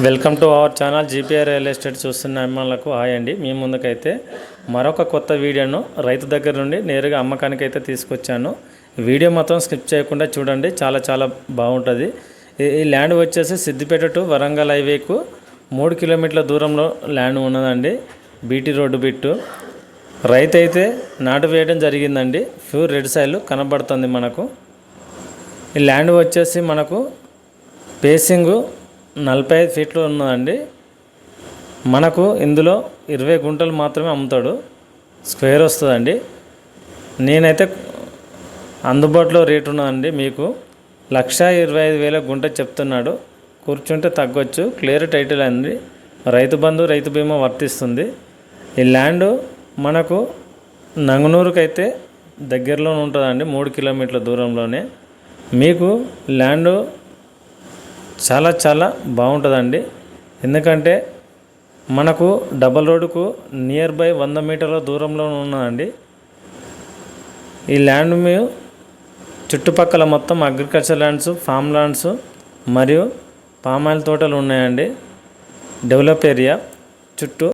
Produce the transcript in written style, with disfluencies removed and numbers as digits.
Welcome to our channel GPR real estate చూస్తున్న అమ్మాయిలకు hi అండి. మీ ముందుకైతే మరొక కొత్త వీడియోను రైతు దగ్గర నుండి నేరుగా అమ్మకానికి అయితే తీసుకొచ్చాను. వీడియో మొత్తం స్కిప్ చేయకుండా చూడండి, చాలా బాగుంటుంది. ఈ ల్యాండ్ వచ్చేసి సిద్దిపేట టు వరంగల్ హైవేకు 3 కిలోమీటర్ల దూరంలో ల్యాండ్ ఉన్నదండి. బీటీ రోడ్డు బిట్టు రైతు అయితే నాటు వేయడం జరిగిందండి. ప్యూర్ రెడ్ సాయిల్ కనబడుతుంది మనకు. ఈ ల్యాండ్ వచ్చేసి మనకు పేసింగు 45 ఫీట్లు ఉన్నదండి. మనకు ఇందులో 20 గుంటలు మాత్రమే అమ్ముతాడు, స్క్వేర్ వస్తుందండి. నేనైతే అందుబాటులో రేటు ఉన్నదండి, మీకు 1,25,000 గుంట చెప్తున్నాడు. కూర్చుంటే తగ్గొచ్చు, క్లియర్ టైటిల్ అండి. రైతు బంధు రైతు బీమా వర్తిస్తుంది. ఈ ల్యాండ్ మనకు నంగనూరుకైతే దగ్గరలోనే ఉంటుందండి, 3 కిలోమీటర్ల దూరంలోనే. మీకు ల్యాండ్ చాలా బాగుంటుందండి. ఎందుకంటే మనకు డబల్ రోడ్డుకు నియర్ బై 100 మీటర్ల దూరంలో ఉన్నదండి. ఈ ల్యాండ్ మేము చుట్టుపక్కల మొత్తం అగ్రికల్చర్ ల్యాండ్స్, ఫామ్ ల్యాండ్స్ మరియు పామాయిల్ తోటలు ఉన్నాయండి. డెవలప్ ఏరియా చుట్టూ